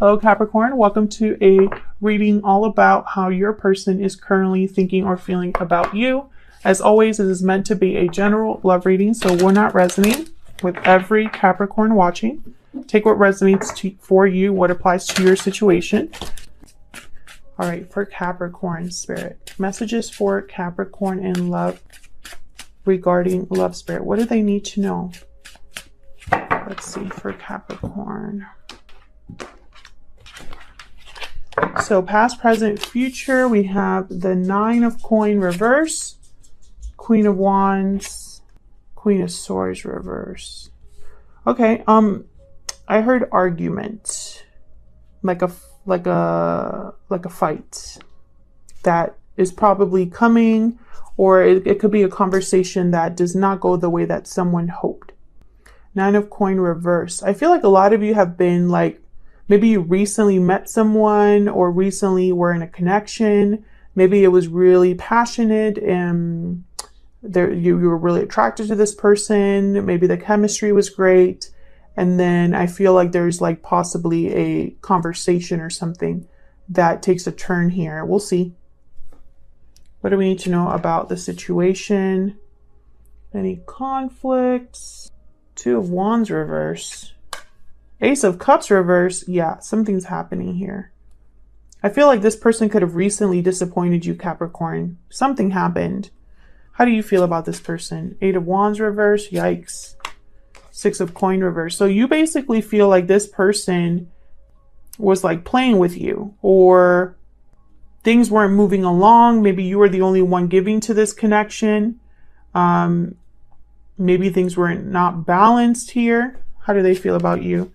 Hello Capricorn, welcome to a reading all about how your person is currently thinking or feeling about you. As always, it is meant to be a general love reading, so we're not resonating with every Capricorn watching. Take what resonates for you, what applies to your situation. All right, for Capricorn spirit, messages for Capricorn in love regarding love spirit. What do they need to know? Let's see for Capricorn. So past, present, future, we have the Nine of Coin reverse, Queen of Wands, Queen of Swords reverse. Okay, I heard argument, like a fight that is probably coming, or it could be a conversation that does not go the way that someone hoped. Nine of Coin reverse. I feel like a lot of you have been like, maybe you recently met someone or recently were in a connection. Maybe it was really passionate and you were really attracted to this person. Maybe the chemistry was great. And then I feel like there's like possibly a conversation or something that takes a turn here. We'll see. What do we need to know about the situation? Any conflicts? Two of Wands reverse. Ace of Cups reverse. Yeah, something's happening here. I feel like this person could have recently disappointed you, Capricorn. Something happened. How do you feel about this person? Eight of Wands reverse. Yikes. Six of Coin reverse. So you basically feel like this person was like playing with you, or things weren't moving along. Maybe you were the only one giving to this connection. Maybe things were not balanced here. How do they feel about you?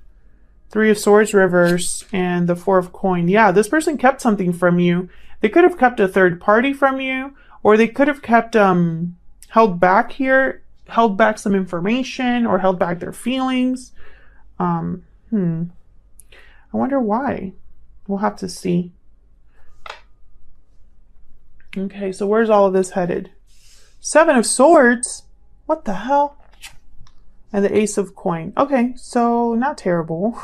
Three of Swords reverse and the Four of Coin. Yeah, this person kept something from you. They could have kept a third party from you, or they could have kept held back here, held back some information, or held back their feelings. I wonder why. We'll have to see. Okay, so where's all of this headed? Seven of Swords. What the hell? And the Ace of Coin. Okay, so not terrible.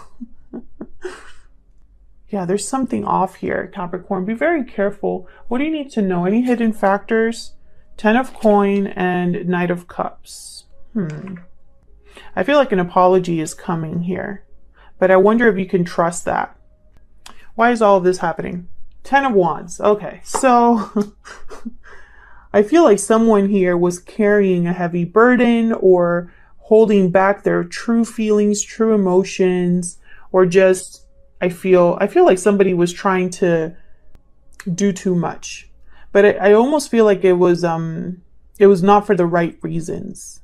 Yeah, there's something off here, Capricorn. Be very careful. What do you need to know? Any hidden factors? Ten of Coin and Knight of Cups. I feel like an apology is coming here, but I wonder if you can trust that. Why is all of this happening? Ten of Wands. Okay, so I feel like someone here was carrying a heavy burden, or holding back their true feelings, true emotions, or just, I feel like somebody was trying to do too much. But I almost feel like it was not for the right reasons.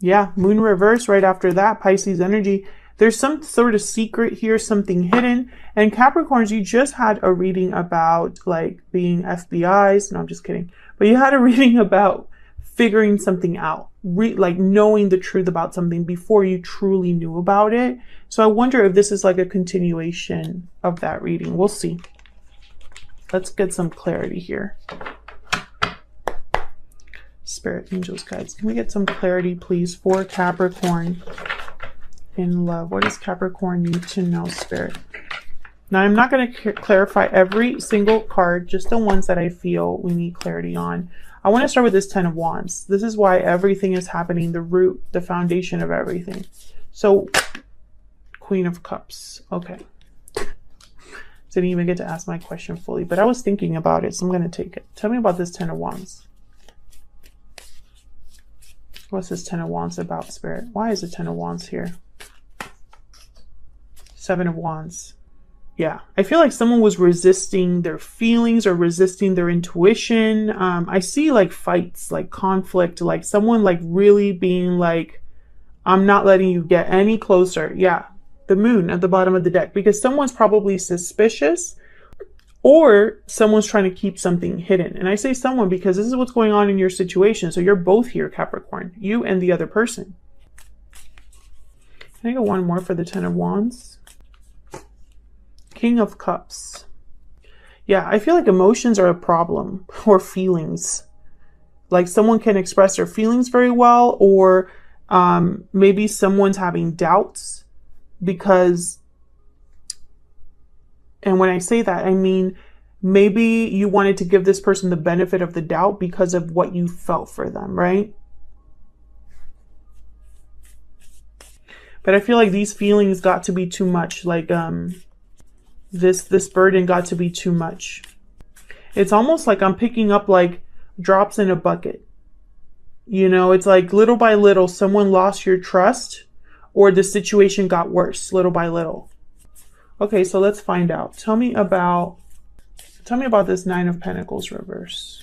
Yeah, Moon reverse right after that, Pisces energy. There's some sort of secret here, something hidden. And Capricorns, you just had a reading about like being FBIs. No, I'm just kidding. But you had a reading about figuring something out, like knowing the truth about something before you truly knew about it. So I wonder if this is like a continuation of that reading. We'll see. Let's get some clarity here. Spirit, angels, guides, can we get some clarity, please, for Capricorn in love? What does Capricorn need to know, Spirit? Now, I'm not going to clarify every single card, just the ones that I feel we need clarity on. I want to start with this Ten of Wands. This is why everything is happening, the root, the foundation of everything. So, Queen of Cups. Okay. Didn't even get to ask my question fully, but I was thinking about it, so I'm going to take it. Tell me about this Ten of Wands. What's this Ten of Wands about, Spirit? Why is the Ten of Wands here? Seven of Wands. Yeah, I feel like someone was resisting their feelings or resisting their intuition. I see like fights, like conflict, like someone like really being like, I'm not letting you get any closer. Yeah, the Moon at the bottom of the deck, because someone's probably suspicious, or someone's trying to keep something hidden. And I say someone because this is what's going on in your situation. So you're both here, Capricorn, you and the other person. Can I go one more for the Ten of Wands? King of Cups. Yeah, I feel like emotions are a problem, or feelings. Like someone can express their feelings very well, or maybe someone's having doubts because And when I say that, I mean, maybe you wanted to give this person the benefit of the doubt because of what you felt for them, right? But I feel like these feelings got to be too much. Like this burden got to be too much. It's almost like I'm picking up like drops in a bucket. You know, it's like little by little, someone lost your trust or the situation got worse little by little. Okay, so let's find out. Tell me about this Nine of Pentacles reverse.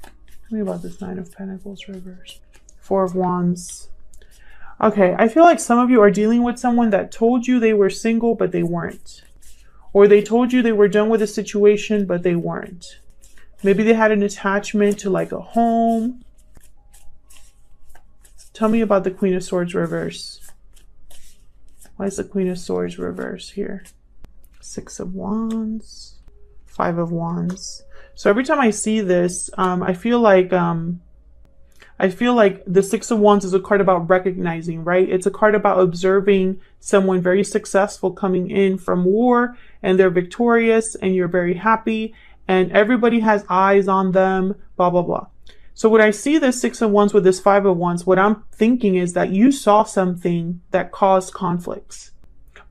Tell me about this Nine of Pentacles reverse. Four of Wands. Okay, I feel like some of you are dealing with someone that told you they were single, but they weren't. Or they told you they were done with a situation, but they weren't. Maybe they had an attachment to like a home. Tell me about the Queen of Swords reverse. Why is the Queen of Swords reverse here? Six of Wands. Five of Wands. So every time I see this, I feel like the Six of Wands is a card about recognizing, right? It's a card about observing someone very successful coming in from war and they're victorious and you're very happy and everybody has eyes on them, blah, blah, blah. So when I see this Six of Wands with this Five of Wands, what I'm thinking is that you saw something that caused conflicts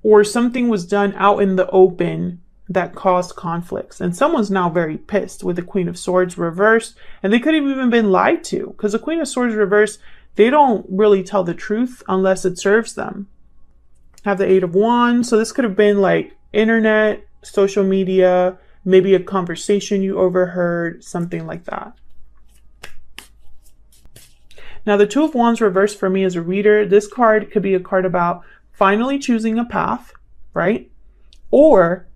or something was done out in the open that caused conflicts. And someone's now very pissed with the Queen of Swords reversed. And they could have even been lied to because the Queen of Swords reversed, they don't really tell the truth unless it serves them. Have the Eight of Wands. So this could have been like internet, social media, maybe a conversation you overheard, something like that. Now the Two of Wands reversed for me as a reader, this card could be a card about finally choosing a path, right? Or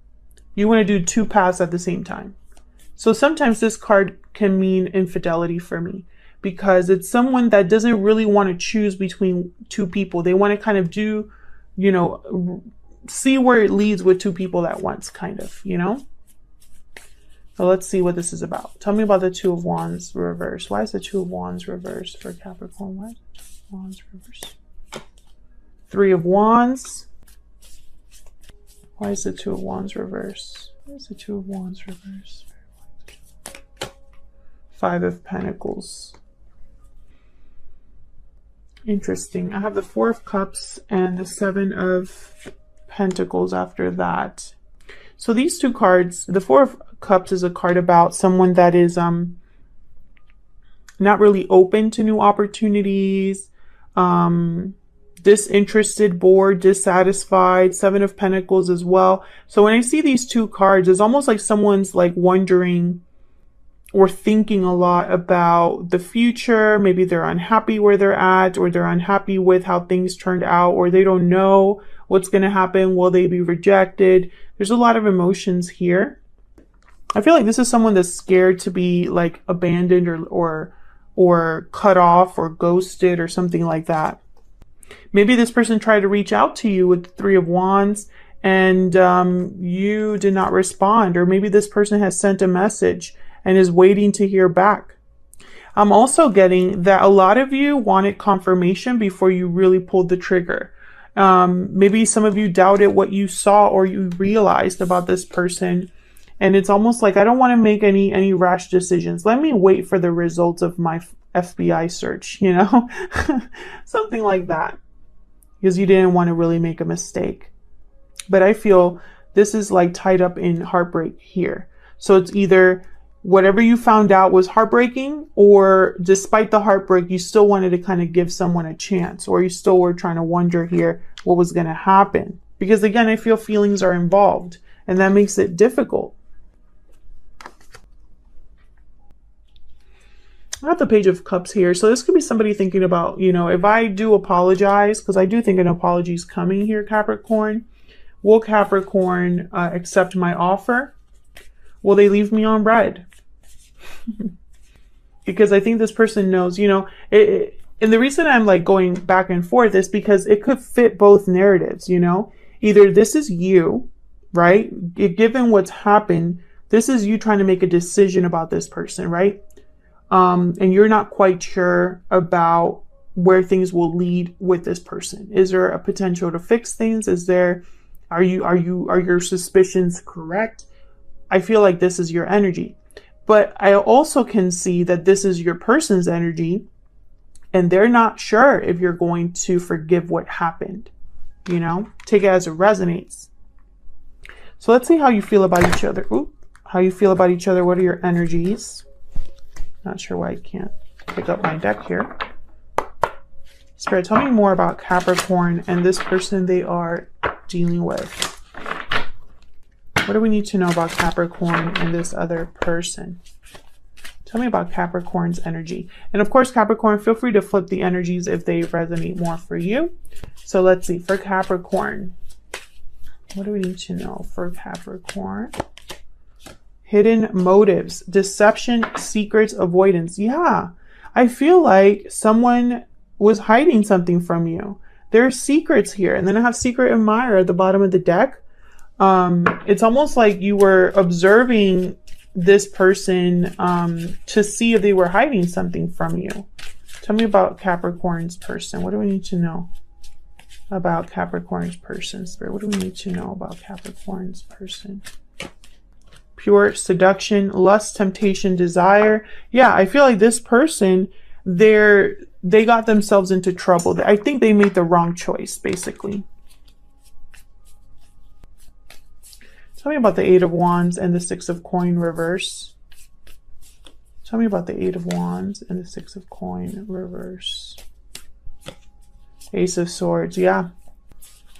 you want to do two paths at the same time. So sometimes this card can mean infidelity for me because it's someone that doesn't really want to choose between two people. They want to kind of do, you know, see where it leads with two people at once, kind of, you know? So let's see what this is about. Tell me about the Two of Wands reverse. Why is the Two of Wands reverse for Capricorn? Why is the Two of Wands reverse? Three of Wands. Why is the Two of Wands reverse? Why is the Two of Wands reverse? Five of Pentacles. Interesting. I have the Four of Cups and the Seven of Pentacles after that. So these two cards, the Four of Cups is a card about someone that is not really open to new opportunities, disinterested, bored, dissatisfied. Seven of Pentacles as well. So when I see these two cards, it's almost like someone's like wondering or thinking a lot about the future. Maybe they're unhappy where they're at, or they're unhappy with how things turned out, or they don't know what's going to happen. Will they be rejected? There's a lot of emotions here. I feel like this is someone that's scared to be like abandoned or cut off or ghosted or something like that. Maybe this person tried to reach out to you with the Three of Wands and you did not respond. Or maybe this person has sent a message and is waiting to hear back. I'm also getting that a lot of you wanted confirmation before you really pulled the trigger. Maybe some of you doubted what you saw or you realized about this person. And it's almost like, I don't want to make any rash decisions. Let me wait for the results of my FBI search, you know, something like that, because you didn't want to really make a mistake. But I feel this is like tied up in heartbreak here. So it's either whatever you found out was heartbreaking, or despite the heartbreak, you still wanted to kind of give someone a chance, or you still were trying to wonder here what was going to happen. Because again, I feel feelings are involved and that makes it difficult. I have the Page of Cups here. So this could be somebody thinking about, you know, if I do apologize, because I do think an apology is coming here, Capricorn. Will Capricorn accept my offer? Will they leave me on red? Because I think this person knows, you know, and the reason I'm like going back and forth is because it could fit both narratives, you know. Either this is you, right? Given what's happened, this is you trying to make a decision about this person, right? And you're not quite sure about where things will lead with this person. Is there a potential to fix things? Is there Are your suspicions correct? I feel like this is your energy. But I also can see that this is your person's energy, and they're not sure if you're going to forgive what happened. You know, take it as it resonates. So let's see how you feel about each other. Ooh, how you feel about each other. What are your energies? Not sure why I can't pick up my deck here. Spirit, tell me more about Capricorn and this person they are dealing with. What do we need to know about Capricorn and this other person? Tell me about Capricorn's energy. And of course, Capricorn, feel free to flip the energies if they resonate more for you. So let's see, for Capricorn, what do we need to know for Capricorn? Hidden motives, deception, secrets, avoidance. Yeah, I feel like someone was hiding something from you. There are secrets here. And then I have secret admirer at the bottom of the deck. It's almost like you were observing this person to see if they were hiding something from you. Tell me about Capricorn's person. What do we need to know about Capricorn's person? Spirit, what do we need to know about Capricorn's person? Pure seduction, lust, temptation, desire. Yeah, I feel like this person, they got themselves into trouble. I think they made the wrong choice, basically. Tell me about the Eight of Wands and the Six of Coin reverse. Tell me about the Eight of Wands and the Six of Coin reverse. Ace of Swords. Yeah.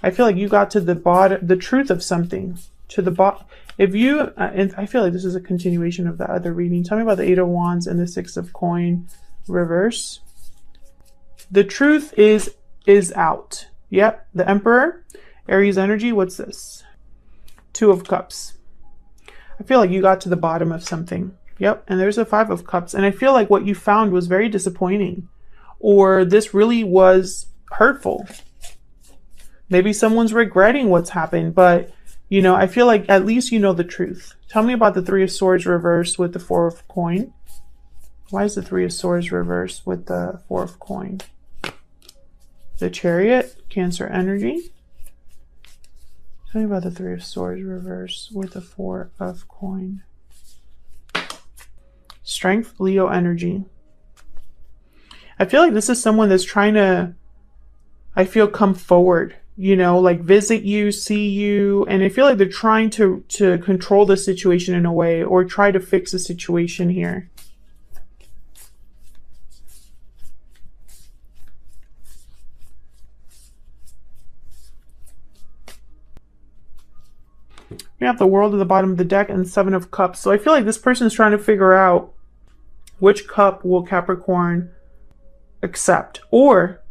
I feel like you got to the bottom, the truth of something. To the bottom. If you, and I feel like this is a continuation of the other reading. Tell me about the Eight of Wands and the Six of Coin reverse. The truth is out. Yep. The Emperor. Aries energy. What's this? Two of Cups. I feel like you got to the bottom of something. Yep. And there's a Five of Cups. And I feel like what you found was very disappointing. Or this really was hurtful. Maybe someone's regretting what's happened. But, you know, I feel like at least you know the truth. Tell me about the Three of Swords reversed with the Four of Coin. Why is the Three of Swords reversed with the Four of Coin? The Chariot. Cancer energy. Tell me about the Three of Swords reverse with the Four of Coin. Strength, Leo energy. I feel like this is someone that's trying to, I feel, come forward, you know, like visit you, see you. And I feel like they're trying to control the situation in a way or try to fix the situation here. We have the World at the bottom of the deck and Seven of Cups. So I feel like this person is trying to figure out which cup will Capricorn accept, or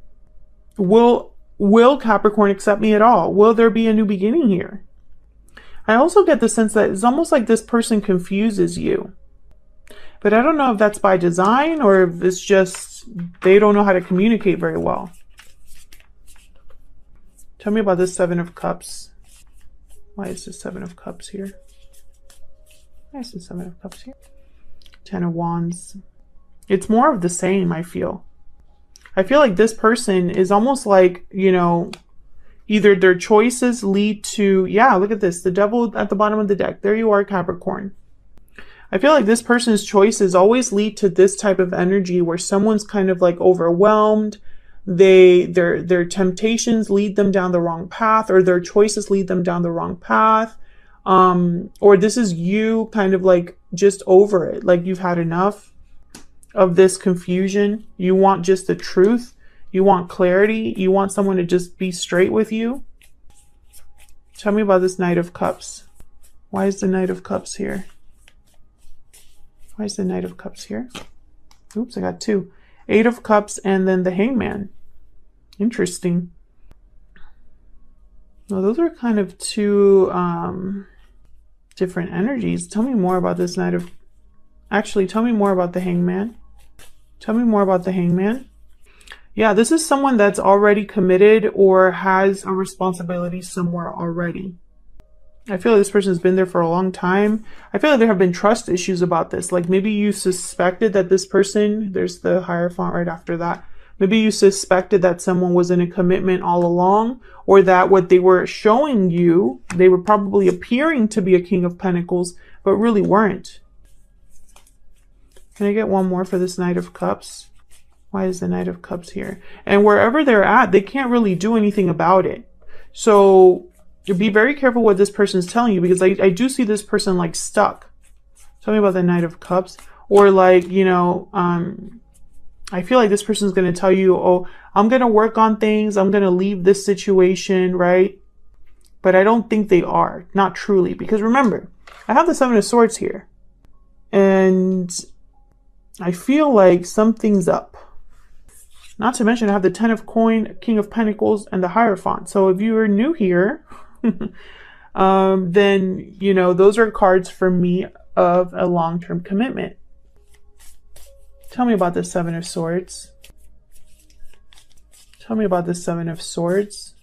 will Capricorn accept me at all? Will there be a new beginning here? I also get the sense that it's almost like this person confuses you, but I don't know if that's by design or if it's just they don't know how to communicate very well. Tell me about this Seven of Cups. Why is the Seven of Cups here? Why is the Seven of Cups here? Ten of Wands. It's more of the same, I feel. I feel like this person is almost like, you know, either their choices lead to, yeah, look at this, the Devil at the bottom of the deck. There you are, Capricorn. I feel like this person's choices always lead to this type of energy where someone's kind of like overwhelmed. Their temptations lead them down the wrong path, or their choices lead them down the wrong path. Or this is you kind of like just over it. Like you've had enough of this confusion. You want just the truth. You want clarity. You want someone to just be straight with you. Tell me about this Knight of Cups. Why is the Knight of Cups here? Why is the Knight of Cups here? Oops, I got two. Eight of Cups and then the Hangman. Interesting. Well, those are kind of two different energies. Tell me more about this Knight of... Actually, tell me more about the Hangman. Tell me more about the Hangman. Yeah, this is someone that's already committed or has a responsibility somewhere already. I feel like this person has been there for a long time. I feel like there have been trust issues about this. Like maybe you suspected that this person, there's the Hierophant right after that. Maybe you suspected that someone was in a commitment all along, or that what they were showing you, they were probably appearing to be a King of Pentacles, but really weren't. Can I get one more for this Knight of Cups? Why is the Knight of Cups here? And wherever they're at, they can't really do anything about it. So be very careful what this person's telling you, because I do see this person like stuck. Tell me about the Knight of Cups. Or like, you know, I feel like this person's going to tell you, oh, I'm going to work on things. I'm going to leave this situation, right? But I don't think they are. Not truly. Because remember, I have the Seven of Swords here. And I feel like something's up. Not to mention I have the Ten of Coin, King of Pentacles, and the Hierophant. So if you are new here, then, you know, those are cards for me of a long-term commitment. Tell me about the Seven of Swords. Tell me about the Seven of Swords.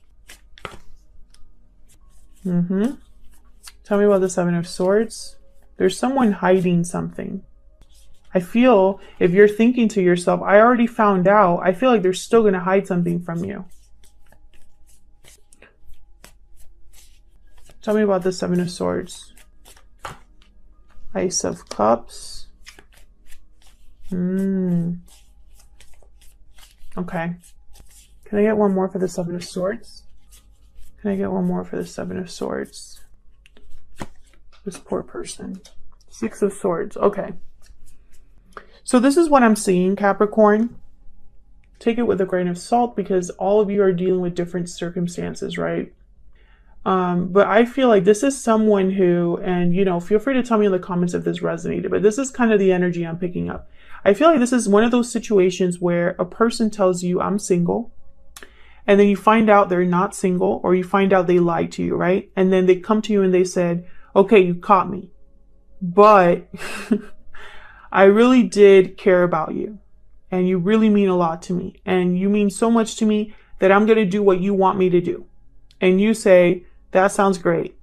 Tell me about the Seven of Swords. There's someone hiding something. I feel if you're thinking to yourself, I already found out, I feel like they're still going to hide something from you. Tell me about the Seven of Swords. Ace of Cups. Okay. Can I get one more for the Seven of Swords? Can I get one more for the Seven of Swords? This poor person. Six of Swords. Okay. So this is what I'm seeing, Capricorn. Take it with a grain of salt, because all of you are dealing with different circumstances, right? But I feel like this is someone who, and you know, feel free to tell me in the comments if this resonated, but this is kind of the energy I'm picking up. I feel like this is one of those situations where a person tells you, I'm single, and then you find out they're not single, or you find out they lied to you, right? And then they come to you and they said, okay, you caught me, but I really did care about you, and you really mean a lot to me, and you mean so much to me that I'm going to do what you want me to do. And you say, that sounds great.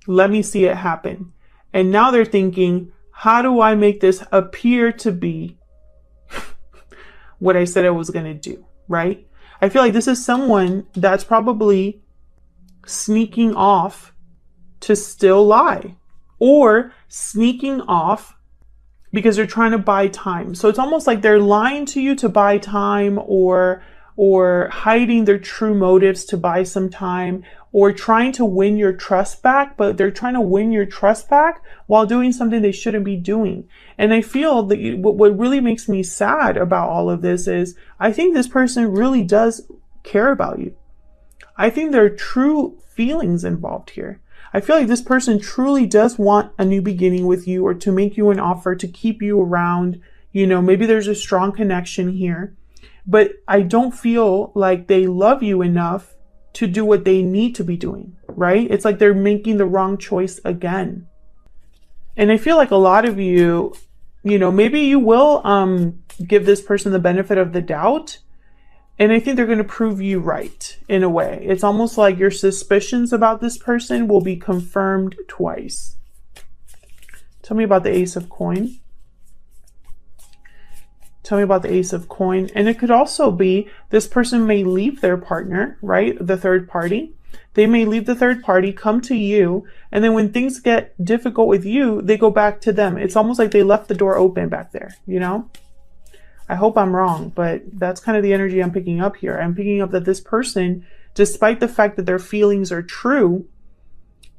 Let me see it happen. And now they're thinking, how do I make this appear to be what I said I was going to do, right? I feel like this is someone that's probably sneaking off to still lie, or sneaking off because they're trying to buy time. So it's almost like they're lying to you to buy time, or hiding their true motives to buy some time, or trying to win your trust back, but they're trying to win your trust back while doing something they shouldn't be doing. And I feel that what really makes me sad about all of this is I think this person really does care about you. I think there are true feelings involved here. I feel like this person truly does want a new beginning with you, or to make you an offer to keep you around. You know, maybe there's a strong connection here, but I don't feel like they love you enough to do what they need to be doing, right? It's like they're making the wrong choice again. And I feel like a lot of you, you know, maybe you will give this person the benefit of the doubt. And I think they're going to prove you right in a way. It's almost like your suspicions about this person will be confirmed twice. Tell me about the Ace of Coin. Tell me about the Ace of Coin. And it could also be this person may leave their partner, right? The third party. They may leave the third party, come to you, and then when things get difficult with you, they go back to them. It's almost like they left the door open back there, you know? I hope I'm wrong, but that's kind of the energy I'm picking up here. I'm picking up that this person, despite the fact that their feelings are true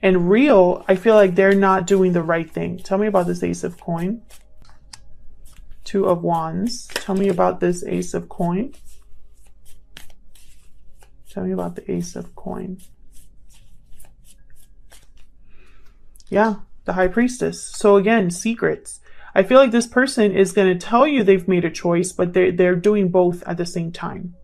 and real, I feel like they're not doing the right thing. Tell me about this Ace of Coin. Two of Wands. Tell me about this Ace of Coin. Tell me about the Ace of Coin. Yeah, the High Priestess. So again, secrets. I feel like this person is going to tell you they've made a choice, but they're doing both at the same time.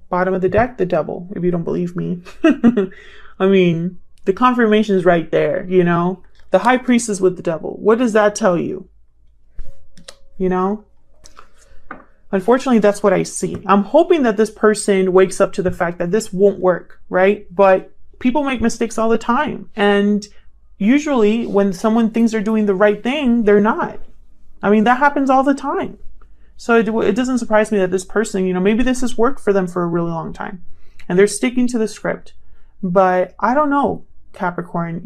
Bottom of the deck, the Devil, if you don't believe me. I mean, the confirmation is right there, you know? The High Priestess with the Devil. What does that tell you? You know? Unfortunately, that's what I see. I'm hoping that this person wakes up to the fact that this won't work, right? But people make mistakes all the time. And usually when someone thinks they're doing the right thing, they're not. I mean, that happens all the time. So it doesn't surprise me that this person, you know, maybe this has worked for them for a really long time and they're sticking to the script. But I don't know, Capricorn,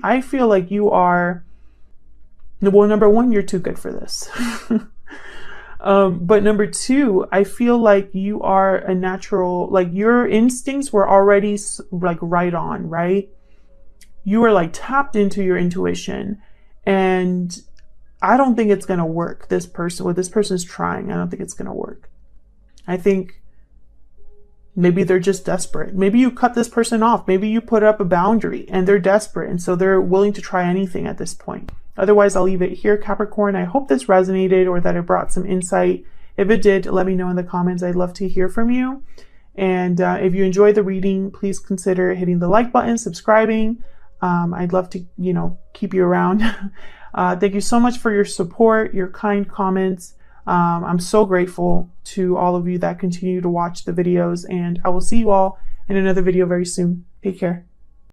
I feel like you are, well, number one, you're too good for this. But number two, I feel like you are a natural, like your instincts were already like right on, right? You are like tapped into your intuition, and I don't think it's going to work. What this person is trying, I don't think it's going to work. I think maybe they're just desperate. Maybe you cut this person off. Maybe you put up a boundary and they're desperate. And so they're willing to try anything at this point. Otherwise, I'll leave it here, Capricorn. I hope this resonated or that it brought some insight. If it did, let me know in the comments. I'd love to hear from you. And if you enjoyed the reading, please consider hitting the like button, subscribing. I'd love to, you know, keep you around. Thank you so much for your support, your kind comments. I'm so grateful to all of you that continue to watch the videos, and I will see you all in another video very soon. Take care.